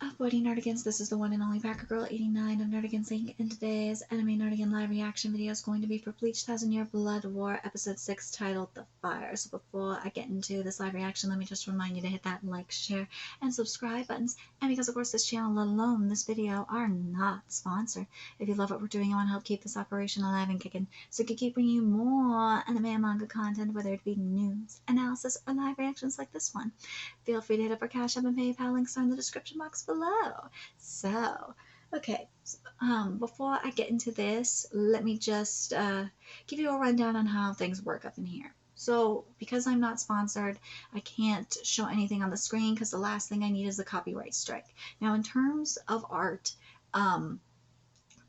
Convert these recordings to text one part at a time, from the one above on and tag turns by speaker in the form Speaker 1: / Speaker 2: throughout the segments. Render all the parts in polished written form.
Speaker 1: Avoiding Nerdigans, this is the one and only Packer Girl 89 of Nerdigans Inc. And today's anime Nerdigan live reaction video is going to be for Bleach 1000-Year Blood War episode 6 titled The Fire. So before I get into this live reaction, let me just remind you to hit that like, share, and subscribe buttons. And because of course this channel alone, this video, are not sponsored. If you love what we're doing, I want to help keep this operation alive and kicking, so we can keep bringing you more anime and manga content, whether it be news, analysis, or live reactions like this one. Feel free to hit up our Cash App and PayPal links are in the description box below. So, okay, before I get into this, let me just give you a rundown on how things work up in here. So, because I'm not sponsored, I can't show anything on the screen because the last thing I need is a copyright strike. Now, in terms of art, I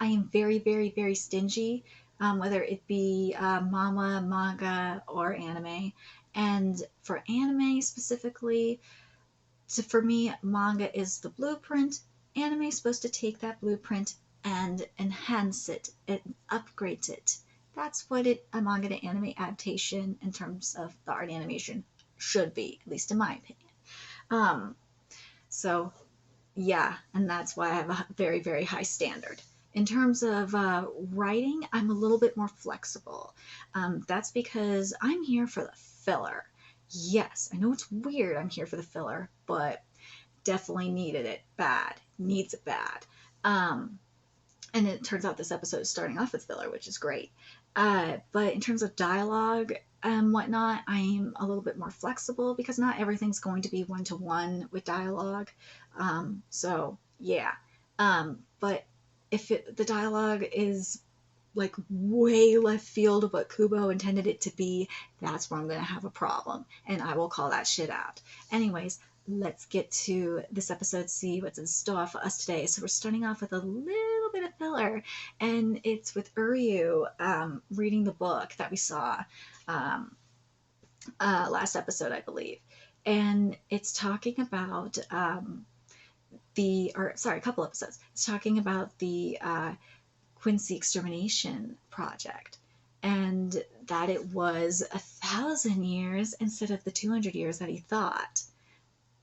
Speaker 1: am very, very, very stingy, whether it be manga, or anime. And for anime specifically, so for me, manga is the blueprint. Anime is supposed to take that blueprint and enhance it, and upgrade it. That's what a manga to anime adaptation in terms of the art animation should be, at least in my opinion. So yeah, and that's why I have a very, very high standard. In terms of writing, I'm a little bit more flexible. That's because I'm here for the filler. Yes, I know it's weird I'm here for the filler, but definitely needed it bad. Needs it bad. And it turns out this episode is starting off with filler, which is great. But in terms of dialogue and whatnot, I'm a little bit more flexible because not everything's going to be one-to-one with dialogue. So, yeah. But if the dialogue is like way left field of what Kubo intended it to be, that's where I'm going to have a problem, and I will call that shit out. Anyways, let's get to this episode, see what's in store for us today. So we're starting off with a little bit of filler, and it's with Uryu reading the book that we saw last episode, I believe. And it's talking about a couple episodes. It's talking about the Quincy extermination project, and that it was 1,000 years instead of the 200 years that he thought.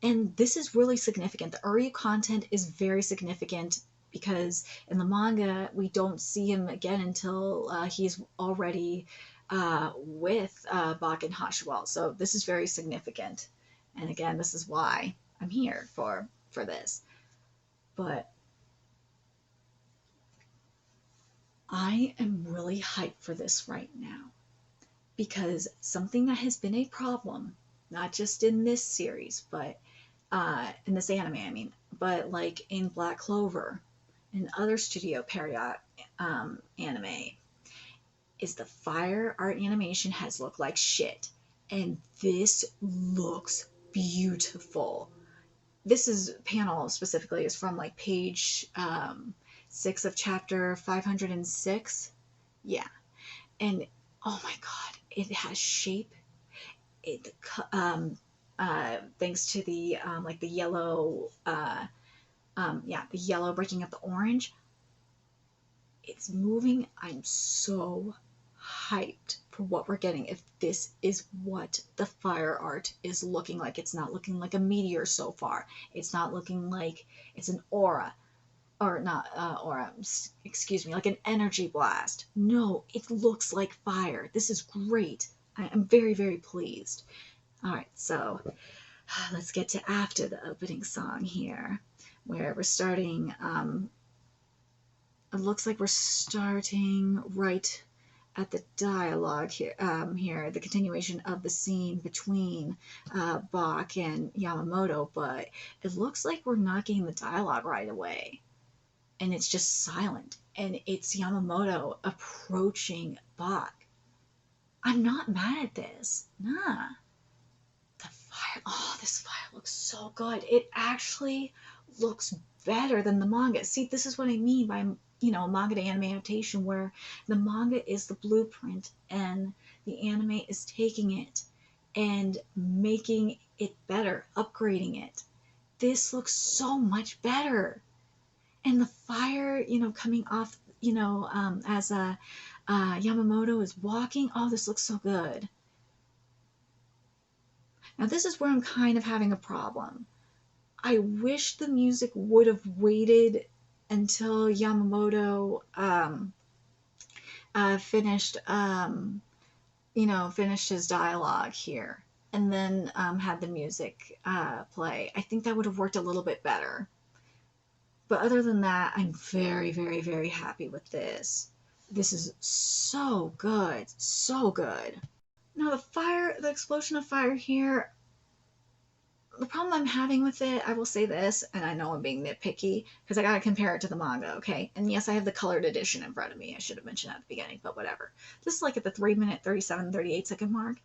Speaker 1: And this is really significant. The Uryu content is very significant because in the manga we don't see him again until he's already with Bak and Hashwell. So this is very significant, and again, this is why I'm here for this. But I am really hyped for this right now because something that has been a problem, not just in this series, but in this anime, I mean, but like in Black Clover and other Studio Period anime, is the fire art animation has looked like shit. And this looks beautiful. This panel specifically is from like page 6 of chapter 506. Yeah. And oh my god, it has shape. It thanks to the like the yellow the yellow breaking up the orange. It's moving. I'm so hyped for what we're getting. If this is what the fire art is looking like, it's not looking like a meteor so far. It's not looking like it's an aura. Or not aura, excuse me, like an energy blast. No, it looks like fire. This is great. I'm very, very pleased. All right, so let's get to after the opening song here, where we're starting. It looks like we're starting right at the dialogue here. Here, the continuation of the scene between Bak and Yamamoto, but it looks like we're not getting the dialogue right away. And it's just silent, and it's Yamamoto approaching Bak. I'm not mad at this. Nah. The fire, oh, this fire looks so good. It actually looks better than the manga. See, this is what I mean by, manga to anime adaptation, where the manga is the blueprint and the anime is taking it and making it better, upgrading it. This looks so much better. And the fire, coming off, as Yamamoto is walking. Oh, this looks so good. Now, this is where I'm kind of having a problem. I wish the music would have waited until Yamamoto finished, finished his dialogue here, and then had the music play. I think that would have worked a little bit better. But other than that, I'm very, very, very happy with this. This is so good, so good. Now the explosion of fire here, the problem I'm having with it, I will say this, and I know I'm being nitpicky because I gotta compare it to the manga, okay? And yes, I have the colored edition in front of me. I should have mentioned that at the beginning, but whatever. This is like at the 3-minute, 37, 38-second mark.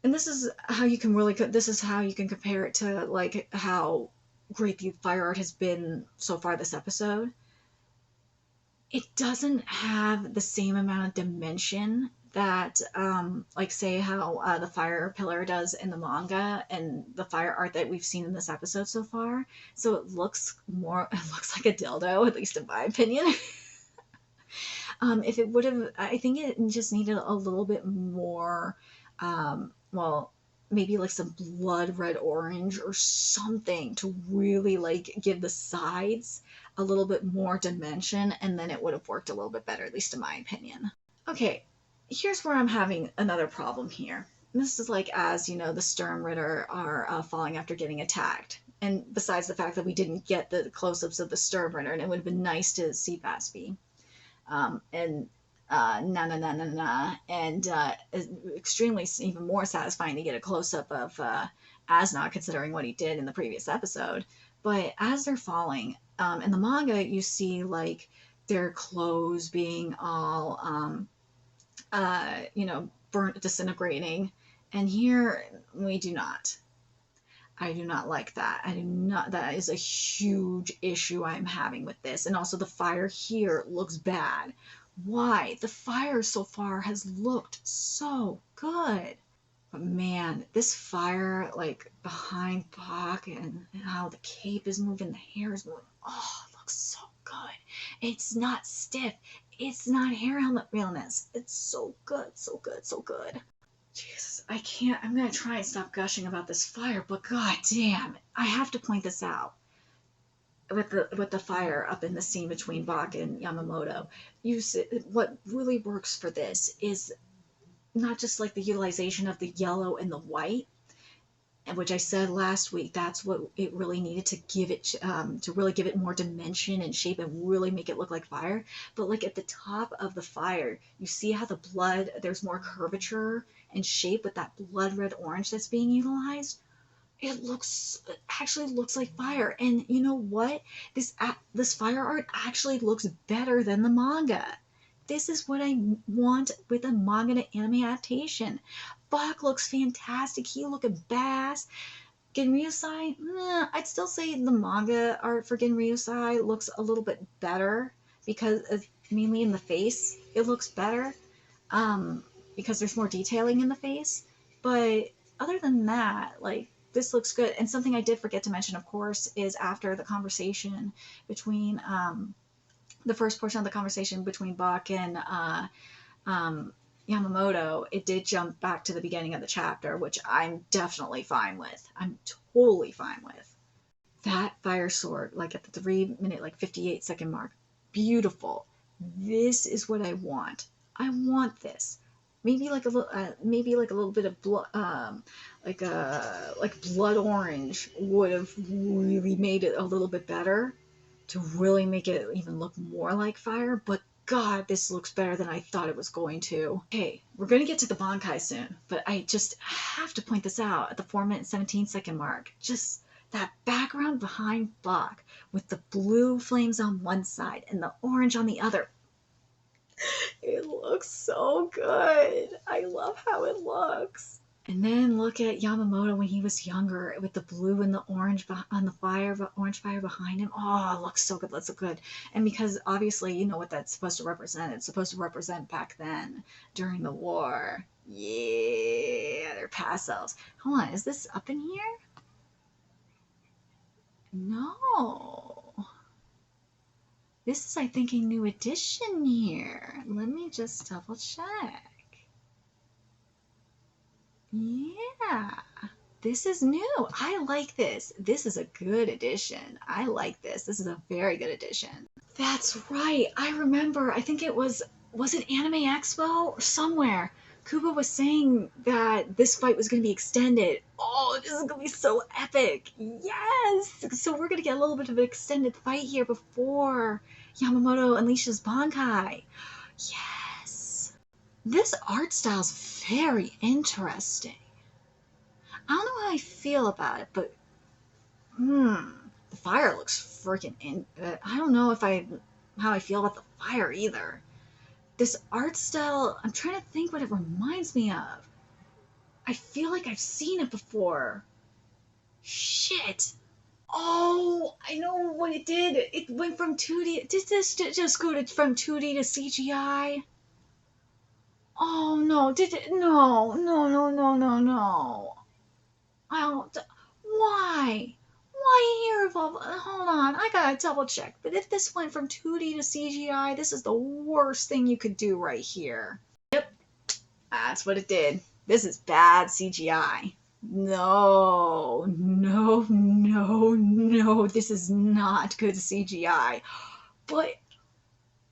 Speaker 1: And this is how you can this is how you can compare it to like how great the fire art has been so far this episode. It doesn't have the same amount of dimension that like say how the fire pillar does in the manga and the fire art that we've seen in this episode so far. So it looks like a dildo, at least in my opinion. If it would have, I think it just needed a little bit more, well, maybe like some blood red orange or something to really like give the sides a little bit more dimension, and then it would have worked a little bit better, at least in my opinion. Okay, here's where I'm having another problem here. This is like as, the Sturmritter are falling after getting attacked. And besides the fact that we didn't get the close-ups of the Sturmritter, and it would have been nice to see Basby. And na na na na na, and extremely even more satisfying to get a close up of Asna, considering what he did in the previous episode. But as they're falling, in the manga, you see like their clothes being all burnt, disintegrating, and here we do not. I do not like that. I do not. That is a huge issue I'm having with this. And also the fire here looks bad. Why? The fire so far has looked so good. But man, this fire, like behind Bach and how the cape is moving, the hair is moving. Oh, it looks so good. It's not stiff. It's not hair helmet realness. It's so good, so good, so good. Jesus, I can't. I'm gonna try and stop gushing about this fire, but god damn, I have to point this out. With the fire up in the scene between Bach and Yamamoto, what really works for this is not just like the utilization of the yellow and the white, and which I said last week, that's what it really needed to really give it more dimension and shape and really make it look like fire. But like at the top of the fire, you see how the blood, there's more curvature and shape with that blood red orange that's being utilized. It actually looks like fire. And you know what? This fire art actually looks better than the manga. This is what I want with a manga to anime adaptation. Bach looks fantastic. He looking badass. Genryusai, I'd still say the manga art for Genryusai looks a little bit better because mainly in the face it looks better, because there's more detailing in the face. But other than that, like, this looks good. And something I did forget to mention, of course, is after the conversation between the first portion of the conversation between Bach and Yamamoto, it did jump back to the beginning of the chapter, which I'm definitely fine with. I'm totally fine with. That fire sword, like at the 3-minute, like 58-second mark, beautiful. This is what I want. I want this. Maybe like a little bit of blood, like blood orange would have really made it a little bit better to really make it even look more like fire. But God, this looks better than I thought it was going to. Okay, we're going to get to the Bankai soon, but I just have to point this out at the 4-minute 17-second mark. Just that background behind Bach with the blue flames on one side and the orange on the other. It looks so good. I love how it looks. And then look at Yamamoto when he was younger with the blue and the orange on the fire, orange fire behind him. Oh, it looks so good. Looks so good. And because obviously you know what that's supposed to represent. It's supposed to represent back then during the war. Yeah, they're past selves. Hold on, is this up in here? No. This is, I think, a new edition here. Let me just double check. Yeah. This is new. I like this. This is a good addition. I like this. This is a very good addition. That's right. I remember. I think was it Anime Expo or somewhere? Kuba was saying that this fight was going to be extended. Oh, this is going to be so epic. Yes. So we're going to get a little bit of an extended fight here before Yamamoto unleashes Bankai. Yes. This art style's very interesting. I don't know how I feel about it, but the fire looks freaking I don't know how I feel about the fire either. This art style, I'm trying to think what it reminds me of. I feel like I've seen it before. Shit. Oh, I know what it did. It went from 2D. Did this just go from 2D to CGI? Oh no, did it? No, no, no, no, no, no. I don't. Why? Why here of all? Hold on, I gotta double check. But if this went from 2D to CGI, this is the worst thing you could do right here. Yep, that's what it did. This is bad CGI. No, no, no, no. This is not good CGI. But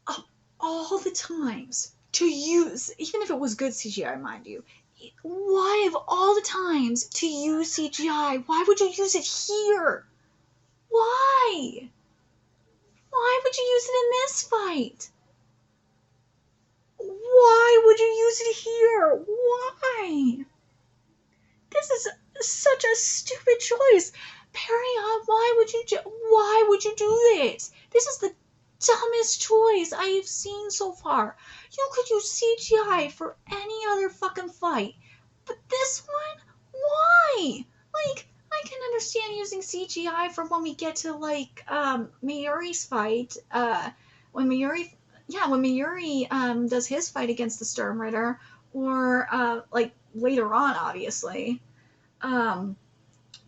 Speaker 1: of all the times to use, even if it was good CGI, mind you, why of all the times to use CGI, why would you use it here? Why? Why would you use it in this fight? Why would you use it here? Why? This is such a stupid choice. Period. Why would you do this? This is the dumbest choice I have seen so far. You could use CGI for any other fucking fight. But this one? Why? Like, I can understand using CGI for when we get to, like, Mayuri's fight. When Mayuri does his fight against the Sturmritter. Or, like, later on, obviously.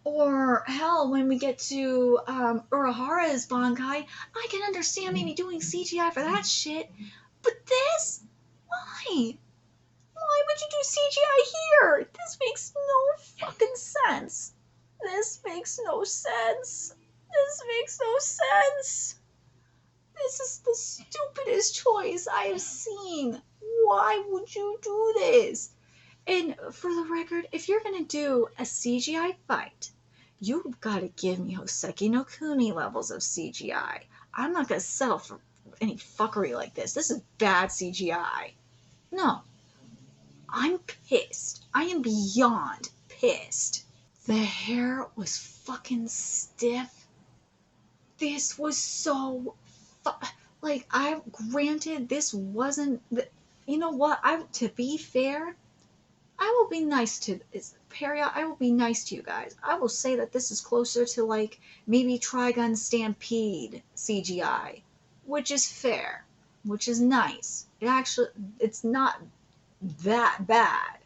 Speaker 1: Or hell, when we get to Urahara's Bankai, I can understand maybe doing CGI for that shit. But this? Why? Why would you do CGI here? This makes no fucking sense. This makes no sense. This makes no sense. This is the stupidest choice I have seen. Why would you do this? And for the record, if you're gonna do a CGI fight, you've got to give me Hoseki no Kuni levels of CGI. I'm not gonna settle for any fuckery like this. This is bad CGI. No. I'm pissed. I am beyond pissed. The hair was fucking stiff. This was so like, granted this wasn't you know what? To be fair, I will be nice to Perry. I will be nice to you guys. I will say that this is closer to, like, maybe Trigun Stampede CGI, which is fair, which is nice. It's not that bad.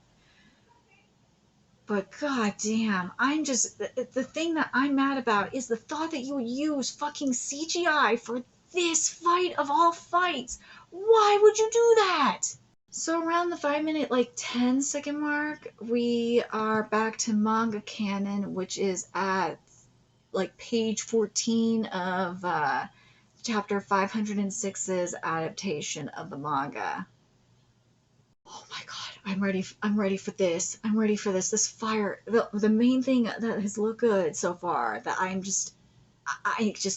Speaker 1: But goddamn, the thing that I'm mad about is the thought that you would use fucking CGI for this fight of all fights. Why would you do that? So around the 5-minute, like 10-second mark, we are back to manga canon, which is at like page 14 of chapter 506's adaptation of the manga. Oh my god, I'm ready for this. I'm ready for this. This fire, the main thing that has looked good so far that I just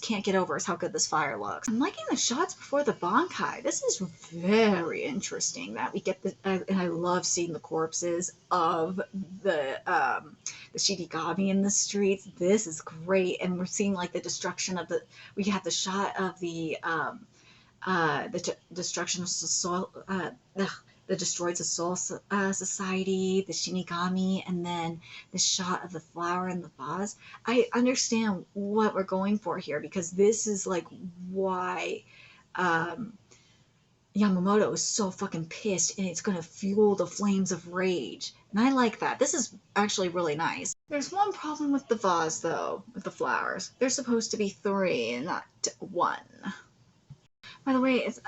Speaker 1: can't get over is how good this fire looks. I'm liking the shots before the Bankai. This is very interesting that we get and I love seeing the corpses of the Shinigami in the streets. This is great, and we're seeing like the destruction of we have the shot of the destruction of soil. The destroyed Soul Society, the Shinigami, and then the shot of the flower in the vase. I understand what we're going for here, because this is like why Yamamoto is so fucking pissed, and it's gonna fuel the flames of rage. And I like that. This is actually really nice. There's one problem with the vase, though, with the flowers. They're supposed to be 3 and not 1. By the way, it's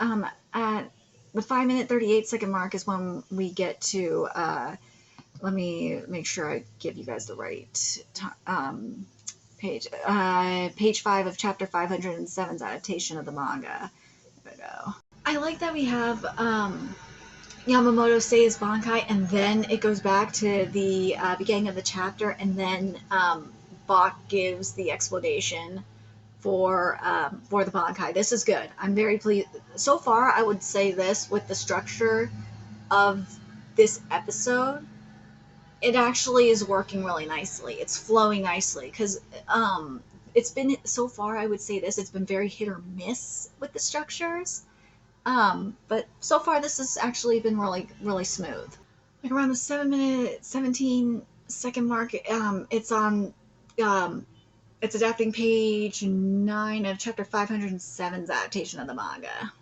Speaker 1: at the 5-minute 38-second mark is when we get to let me make sure I give you guys the right page. Page 5 of chapter 507's adaptation of the manga. There we go. I like that we have Yamamoto says Bankai, and then it goes back to the beginning of the chapter, and then Bach gives the explanation for the Bankai. This is good. I'm very pleased. So far, I would say this with the structure of this episode, it actually is working really nicely. It's flowing nicely because it's been so far. I would say this. It's been very hit or miss with the structures. But so far, this has actually been really smooth. Like around the 7-minute, 17-second mark, it's on, it's adapting page 9 of chapter 507's adaptation of the manga.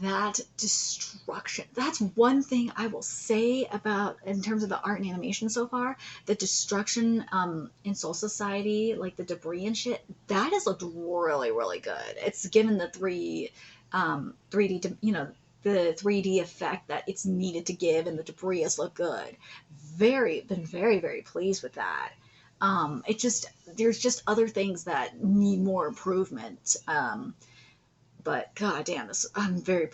Speaker 1: That destruction, that's one thing I will say about, in terms of the art and animation so far, the destruction in Soul Society, like the debris and shit, that has looked really good. It's given the 3D, the 3D effect that it's needed to give, and the debris has looked good. Been very pleased with that. It just, there's just other things that need more improvement. But god damn, this, I'm very.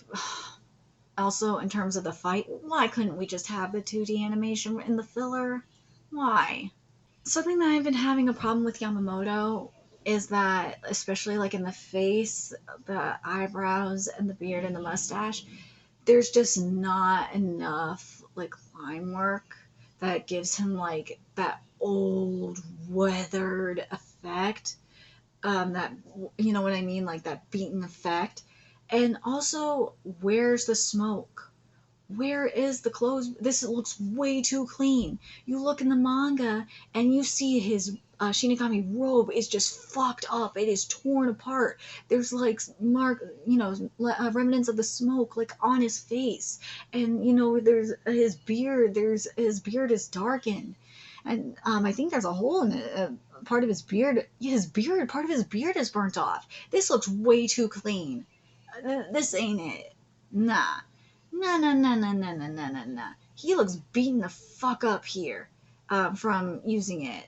Speaker 1: Also, in terms of the fight, why couldn't we just have the 2D animation in the filler? Why? Something that I've been having a problem with Yamamoto is that, especially like in the face, the eyebrows and the beard and the mustache, there's just not enough like line work that gives him like that old weathered effect. That, you know what I mean, like that beaten effect. And also, where's the smoke? Where is the clothes? This looks way too clean. You look in the manga and you see his Shinigami robe is just fucked up. It is torn apart. There's like remnants of the smoke like on his face, and there's his beard. There's his beard is darkened, and I think there's a hole in it. Part of his beard, part of his beard is burnt off. This looks way too clean. This ain't it. Nah. Nah. He looks beaten the fuck up here from using it.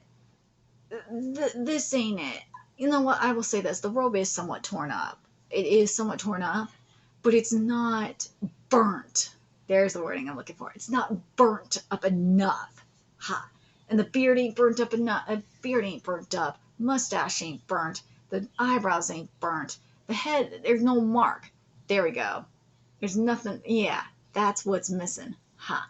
Speaker 1: This ain't it. You know what? I will say this. The robe is somewhat torn up. It is somewhat torn up, but it's not burnt. There's the wording I'm looking for. It's not burnt up enough. Ha. And the beard ain't burnt up enough. Beard ain't burnt up. Mustache ain't burnt. The eyebrows ain't burnt. The head, there's no mark. There we go. There's nothing. Yeah, that's what's missing. Ha.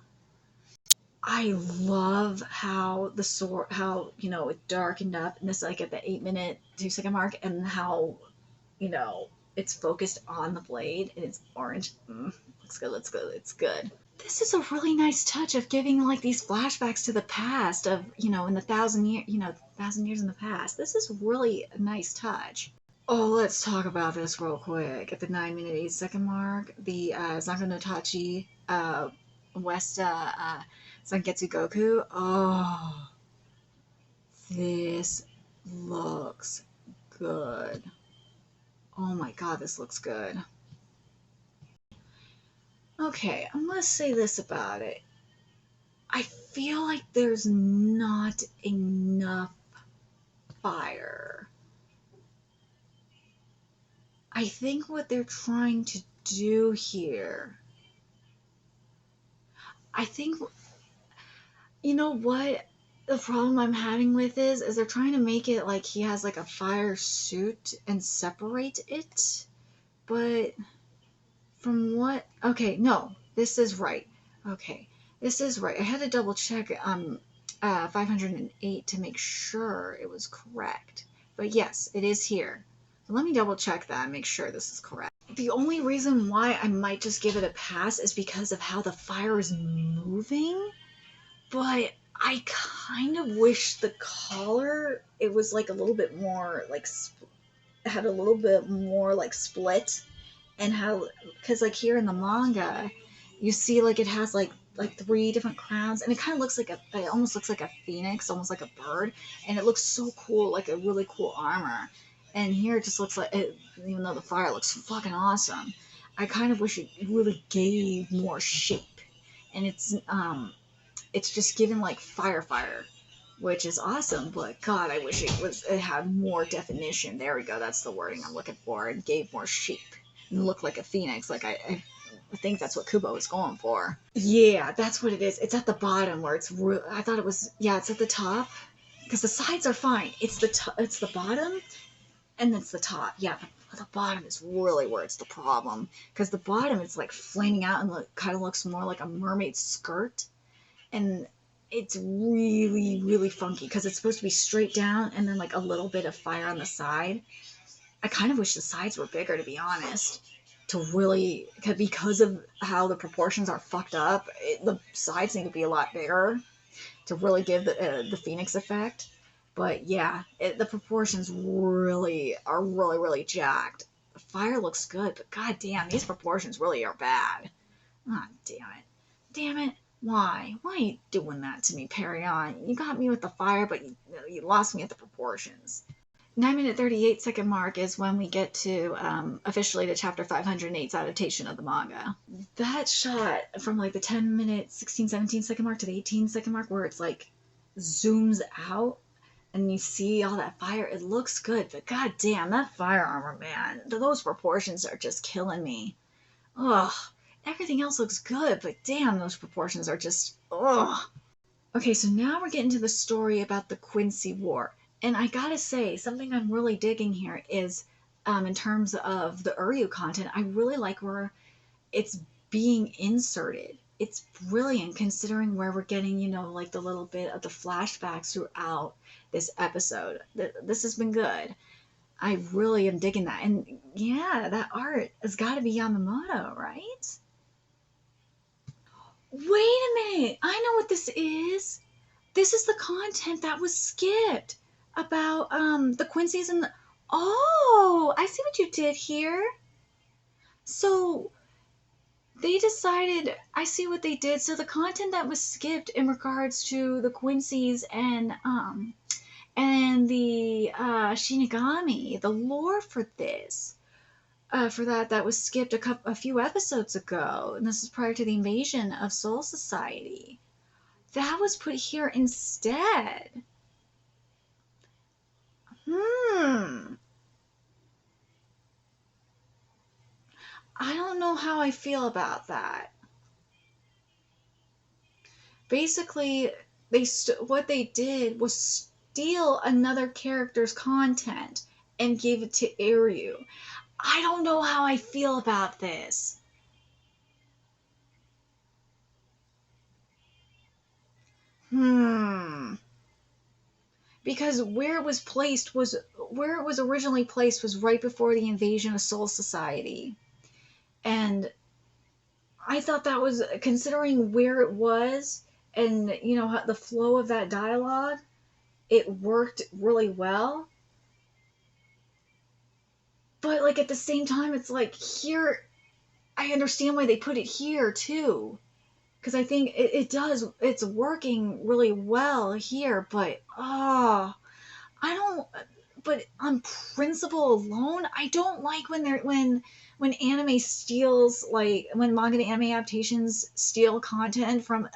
Speaker 1: I love how the sword, how, it darkened up, and this like at the 8-minute 2-second mark, and how, it's focused on the blade and it's orange. Looks good. It's good. This is a really nice touch of giving like these flashbacks to the past of, in the 1,000 years in the past. This is really a nice touch. Oh, let's talk about this real quick. At the 9-minute 8-second mark, the Zanko no Tachi West Sanketsu Goku. Oh, this looks good. Oh my god, this looks good. Okay, I'm gonna say this about it. I feel like there's not enough fire. I think what they're trying to do here, I think, you know what the problem I'm having with is they're trying to make it like he has like a fire suit and separate it, but from what, okay, no, this is right. Okay, this is right. I had to double check 508 to make sure it was correct, but yes, it is here. Let me double check that and make sure this is correct. The only reason why I might just give it a pass is because of how the fire is moving, but I kind of wish the collar, it was like a little bit more like, had a little bit more like split, and how, because like here in the manga, you see like it has like 3 different crowns, and it kind of looks like it almost looks like a phoenix, almost like a bird, and it looks so cool, like a really cool armor. And here it just looks like it, even though the fire looks fucking awesome, I kind of wish it really gave more shape. And it's It's just given like fire, which is awesome. But God, I wish it had more definition. There we go. That's the wording I'm looking for. And gave more shape and looked like a phoenix. Like I think that's what Kubo was going for. Yeah, that's what it is. It's at the bottom where it's. I thought it was. Yeah, it's at the top because the sides are fine. It's it's the bottom, and it's the top. Yeah, the bottom is really where it's the problem because the bottom it's like flaming out and kind of looks more like a mermaid skirt, and it's really funky because it's supposed to be straight down and then like a little bit of fire on the side. I kind of wish the sides were bigger, to be honest, to really, because of how the proportions are fucked up. The sides need to be a lot bigger to really give the phoenix effect. But yeah, the proportions really are really jacked. The fire looks good, but god damn, these proportions really are bad. Ah, damn it. Why are you doing that to me, Perion? You got me with the fire, but you lost me at the proportions. 9-minute 38-second mark is when we get to officially the chapter 508's adaptation of the manga. That shot from like the 10-minute 16-17-second mark to the 18-second mark where it's like zooms out and you see all that fire, it looks good, but god damn, that fire armor, man, those proportions are just killing me. Ugh. Everything else looks good, but damn, those proportions are just, ugh. Okay, so now we're getting to the story about the Quincy War. And I gotta say, something I'm really digging here is, in terms of the Uryu content, I really like where it's being inserted. It's brilliant considering where we're getting, like the little bit of the flashbacks throughout this episode. This has been good. I really am digging that. And yeah, that art has got to be Yamamoto, right? Wait a minute. I know what this is. This is the content that was skipped about the Quincy's and the... Oh, I see what you did here. So they decided, I see what they did. So the content that was skipped in regards to the Quincy's and the Shinigami, the lore for this, for that was skipped a few episodes ago, and this is prior to the invasion of Soul Society. That was put here instead. I don't know how I feel about that. Basically, what they did was steal another character's content and give it to Iryu. I don't know how I feel about this. Because where it was originally placed was right before the invasion of Soul Society. And I thought that was, considering where it was and, the flow of that dialogue, it worked really well. But, like, at the same time, it's like, here, I understand why they put it here, too. Because I think it's working really well here, but, but on principle alone, I don't like when anime steals, like, when manga and anime adaptations steal content from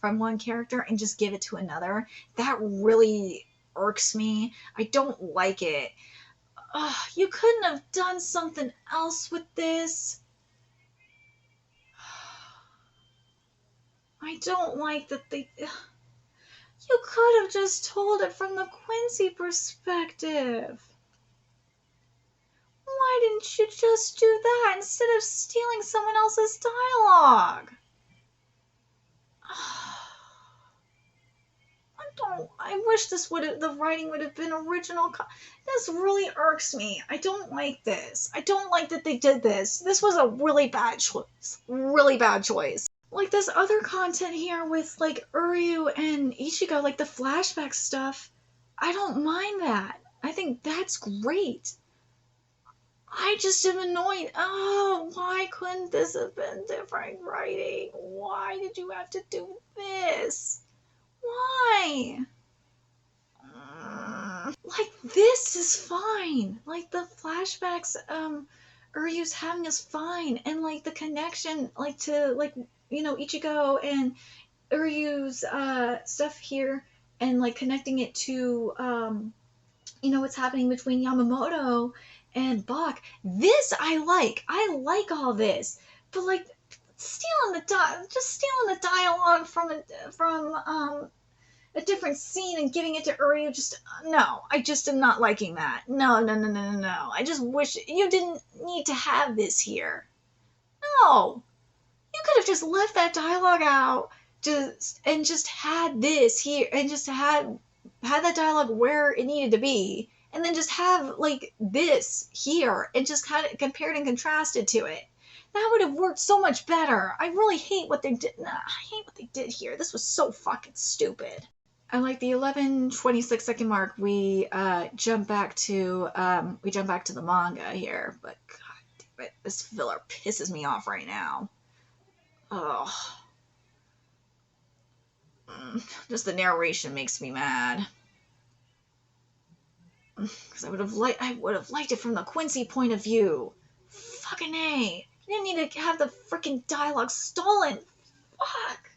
Speaker 1: from one character and just give it to another. That really irks me. I don't like it. You couldn't have done something else with this. I don't like that they... You could have just told it from the Quincy perspective. Why didn't you just do that instead of stealing someone else's dialogue? I wish the writing would have been original. This really irks me. I don't like this. I don't like that they did this. This was a really bad choice. Really bad choice. Like, this other content here with, like, Uryu and Ichigo, like the flashback stuff, I don't mind that. I think that's great. I just am annoyed. Oh, why couldn't this have been different writing? Why did you have to do this? Why? Like, this is fine. Like, the flashbacks Uryu's having is fine. And, like, the connection, like, to, like, Ichigo and Uryu's stuff here and like connecting it to you know, what's happening between Yamamoto and Bach. This I like. I like all this, but like just stealing the dialogue from a different scene and giving it to Uryu. Just no, I just am not liking that. No, no, no, no, no, no. I just wish you didn't need to have this here. No, you could have just left that dialogue out, just had this here, and just had that dialogue where it needed to be, and then just have like this here, and just kind of compared and contrasted to it. That would have worked so much better. I really hate what they did. Nah, I hate what they did here. This was so fucking stupid. I like the 11:26 mark. We jump back to the manga here, but god damn it, this filler pisses me off right now. Oh, just the narration makes me mad. Because I would have liked it from the Quincy point of view. Fucking A. You didn't need to have the freaking dialogue stolen. Fuck.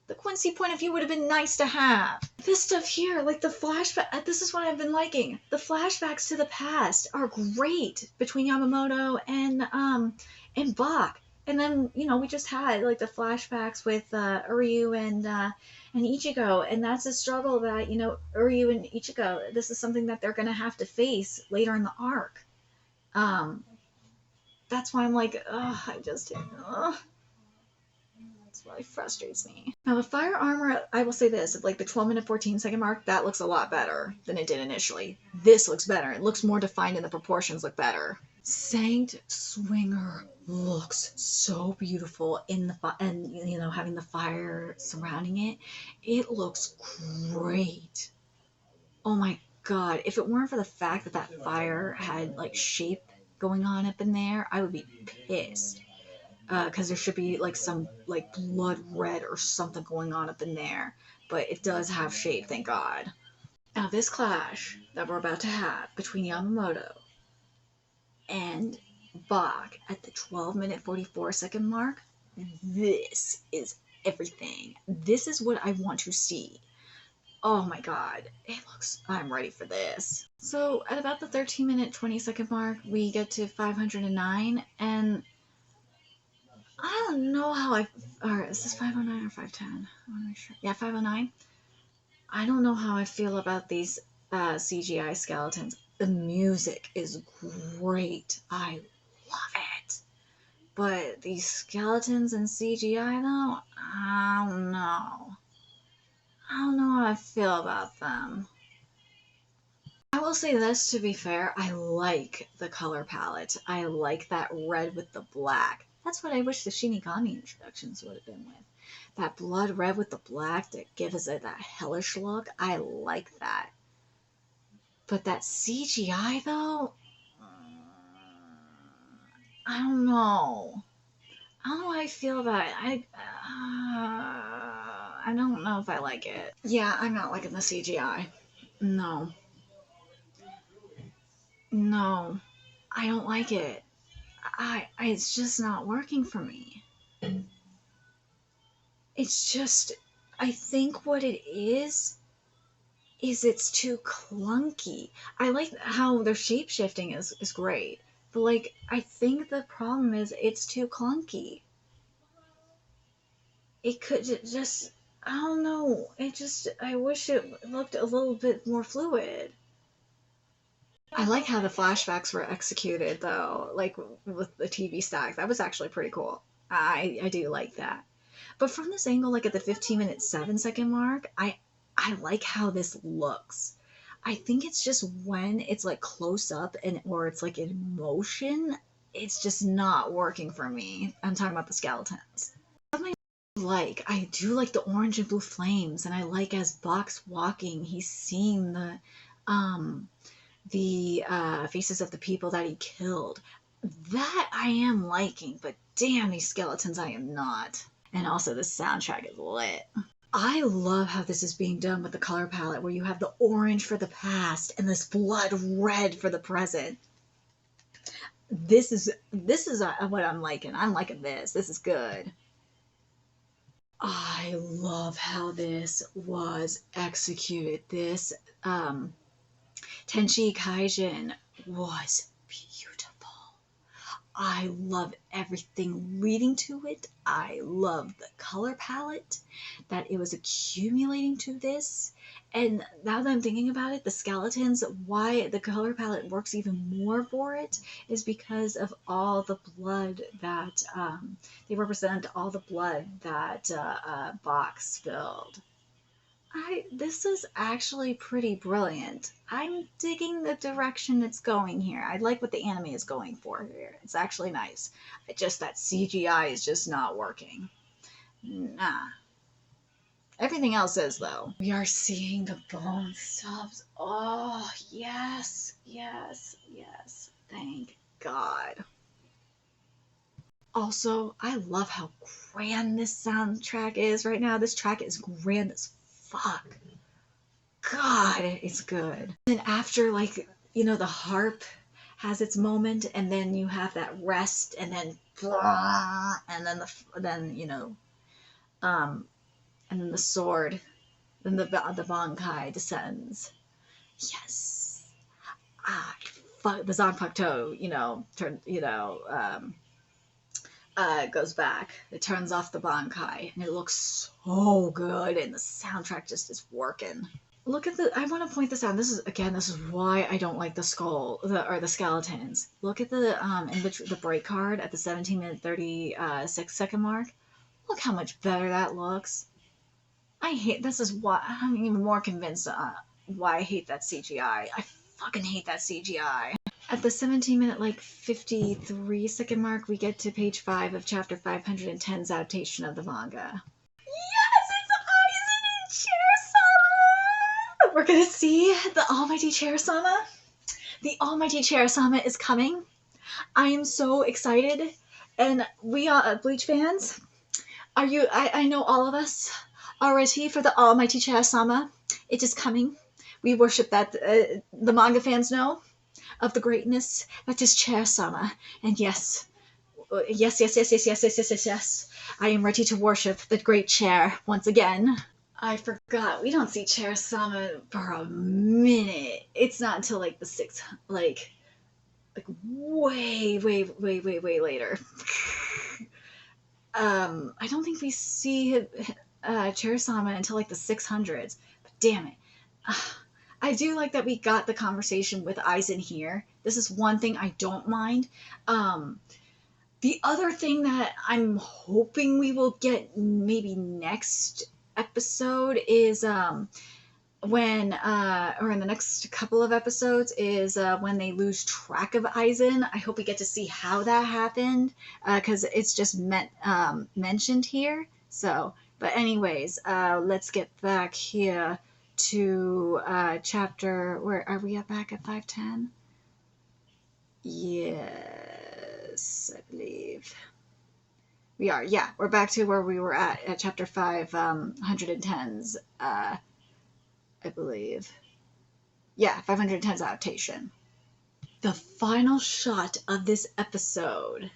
Speaker 1: The Quincy point of view would have been nice to have. This stuff here, like the flashback, this is what I've been liking. The flashbacks to the past are great between Yamamoto and Bach. And then, you know, we just had like the flashbacks with Uryu and Ichigo, and that's a struggle that, you know, Uryu and Ichigo, this is something that they're gonna have to face later in the arc. That's why I'm like, ugh, that's really frustrates me. Now the fire armor, I will say this, like the 12-minute 14-second mark, that looks a lot better than it did initially. This looks better. It looks more defined and the proportions look better. Sanct Swinger looks so beautiful in the and you know, having the fire surrounding it. It looks great. Oh my god, if it weren't for the fact that that fire had like shape going on up in there, I would be pissed. Because there should be like some like blood red or something going on up in there, but it does have shape, thank god. Now this clash that we're about to have between Yamamoto and Bach at the 12-minute 44-second mark, this is everything. This is what I want to see. Oh my god, I'm ready for this. So at about the 13-minute 20-second mark, we get to 509, and I don't know how or is this 509 or 510? I want to make sure. Yeah, 509. I don't know how I feel about these CGI skeletons. The music is great. I love it. But these skeletons in CGI, though, I don't know. I don't know how I feel about them. I will say this, to be fair, I like the color palette. I like that red with the black. That's what I wish the Shinigami introductions would have been with. That blood red with the black that gives it that hellish look. I like that. But that CGI, though, I don't know. I don't know how I feel about it. I don't know if I like it. Yeah, I'm not liking the CGI. No. No. I don't like it. It's just not working for me. It's just, I think what it is it's too clunky. I like how their shape shifting is great, but like I think the problem is it's too clunky. It could just, I don't know. I wish it looked a little bit more fluid. I like how the flashbacks were executed though, like with the TV stack. That was actually pretty cool. I do like that. But from this angle, like at the 15-minute 7-second mark, I like how this looks. I think it's just when it's like close up and or it's like in motion, it's just not working for me. I'm talking about the skeletons. I do like the orange and blue flames, and I like as Bach's walking, he's seeing the faces of the people that he killed. That I am liking, but damn, these skeletons I am not. And also the soundtrack is lit. I love how this is being done with the color palette, where you have the orange for the past and this blood red for the present. This is what I'm liking. I'm liking this. This is good. I love how this was executed. This Tenchi Kaijin was beautiful. I love everything leading to it. I love the color palette that it was accumulating to this. And now that I'm thinking about it, the skeletons, why the color palette works even more for it is because of all the blood that they represent, all the blood that Bach spilled. This is actually pretty brilliant. I'm digging the direction it's going here. I like what the anime is going for here. It's actually nice. Just that CGI is just not working. Nah. Everything else is, though. We are seeing the bone subs. Oh, yes, yes, yes. Thank God. Also, I love how grand this soundtrack is right now. This track is grand as fuck. God, it's good. And after, like, the harp has its moment, and then you have that rest, and then and and then the sword, then the Bankai descends. Yes. The Zanpakuto, goes back. It turns off the Bankai, and it looks so good, and the soundtrack just is working. Look at I want to point this out. This is why I don't like the skeletons. Look at the the break card at the 17-minute 36-second mark. Look how much better that looks. This is why I'm even more convinced why I hate that CGI. I fucking hate that CGI. At the 17-minute, 53-second mark, we get to page 5 of chapter 510's adaptation of the manga. Yes, it's Aizen and Chair-sama! We're gonna see the almighty Chair-sama. The almighty Chair-sama is coming. I am so excited. And we are Bleach fans. I know all of us are ready for the almighty Chair-sama. It is coming. We worship that. The manga fans know of the greatness that is Chair-sama. And yes. I am ready to worship the great chair once again. I forgot. We don't see Chair-sama for a minute. It's not until the sixth, way later. I don't think we see Chair-sama until the 600s. But damn it. I do like that we got the conversation with Aizen here. This is one thing I don't mind. The other thing that I'm hoping we will get maybe next episode is when or in the next couple of episodes is when they lose track of Aizen. I hope we get to see how that happened because it's just mentioned here. So, but anyways, let's get back here to chapter. Where are we back at 510? Yes, I believe. We are, yeah. We're back to where we were at chapter 510's, I believe. Yeah, 510's adaptation. The final shot of this episode,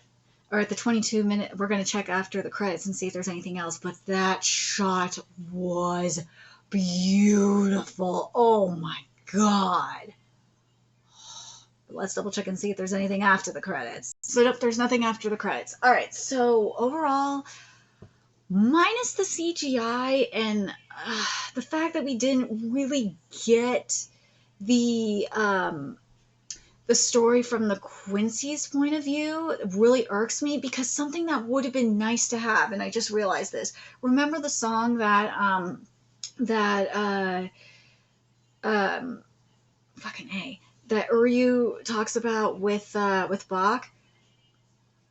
Speaker 1: or at the 22-minute, we're going to check after the credits and see if there's anything else, but that shot was beautiful. Oh my god. Let's double check and see if there's anything after the credits. So nope, there's nothing after the credits. All right, so overall, minus the CGI and the fact that we didn't really get the story from the Quincy's point of view really irks me because something that would have been nice to have, and I just realized this. Remember the song that that Uryu talks about with Bach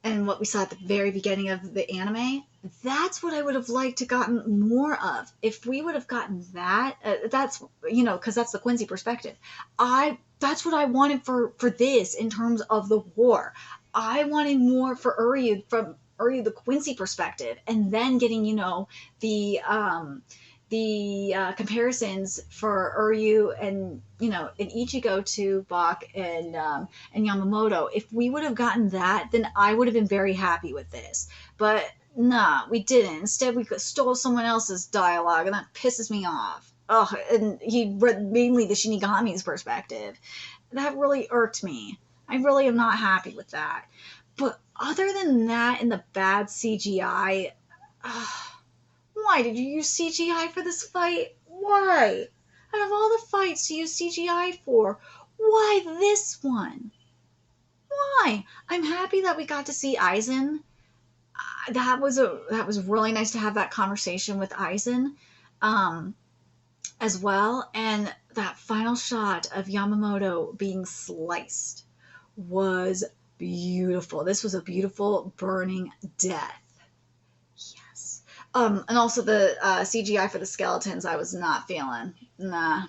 Speaker 1: and what we saw at the very beginning of the anime? That's what I would have liked to gotten more of. If we would have gotten that, that's, because that's the Quincy perspective. That's what I wanted for this in terms of the war. I wanted more for Uryu from Uryu the Quincy perspective, and then getting, the comparisons for Uryu and Ichigo to Bach and Yamamoto. If we would have gotten that, then I would have been very happy with this. But Nah, we didn't. Instead, we stole someone else's dialogue, and that pisses me off. Ugh, and he read mainly the Shinigami's perspective. That really irked me. I really am not happy with that. But other than that and the bad CGI, why did you use CGI for this fight? Why? Out of all the fights to use CGI for, why this one? Why? I'm happy that we got to see Aizen. That was really nice to have that conversation with Aizen, um, as well. And that final shot of Yamamoto being sliced was beautiful. This was a beautiful burning death. Yes. And also the CGI for the skeletons, I was not feeling. Nah.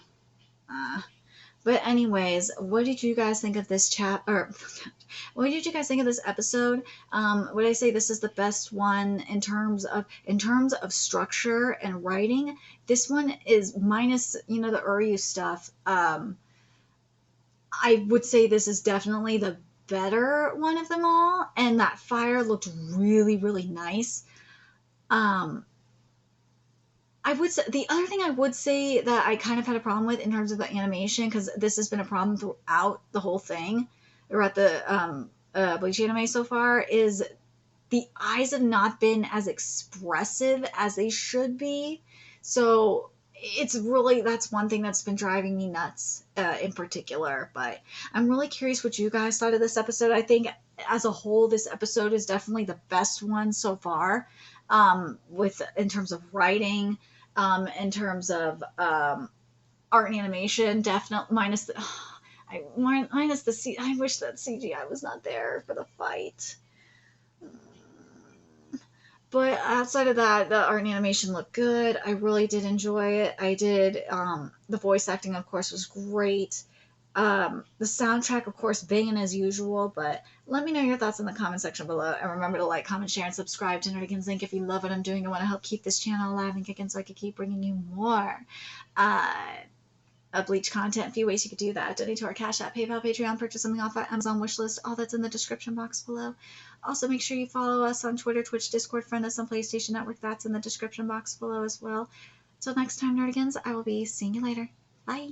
Speaker 1: But anyways, what did you guys think of this chat? Or what did you guys think of this episode? Would I say this is the best one in terms of structure and writing? This one is minus the Uryu stuff. I would say this is definitely the better one of them all, and that fire looked really, really nice. I would say the other thing I would say that I kind of had a problem with in terms of the animation, because this has been a problem throughout the whole thing, throughout the Bleach anime so far, is the eyes have not been as expressive as they should be. So it's really, that's one thing that's been driving me nuts in particular. But I'm really curious what you guys thought of this episode. I think as a whole, this episode is definitely the best one so far, with in terms of writing, in terms of art and animation, definitely minus the. Minus the C. I wish that CGI was not there for the fight. But outside of that, the art and animation looked good. I really did enjoy it. I did. The voice acting, of course, was great. The soundtrack, of course, banging as usual. But let me know your thoughts in the comment section below. And remember to like, comment, share, and subscribe to Nerdigans Inc. if you love what I'm doing and want to help keep this channel alive and kicking so I can keep bringing you more Bleach content. A few ways you could do that: donate to our Cash App, PayPal, Patreon, purchase something off our Amazon wishlist. All that's in the description box below. Also, make sure you follow us on Twitter, Twitch, Discord, friend us on PlayStation Network. That's in the description box below as well. Till next time, Nerdigans, I will be seeing you later. Bye.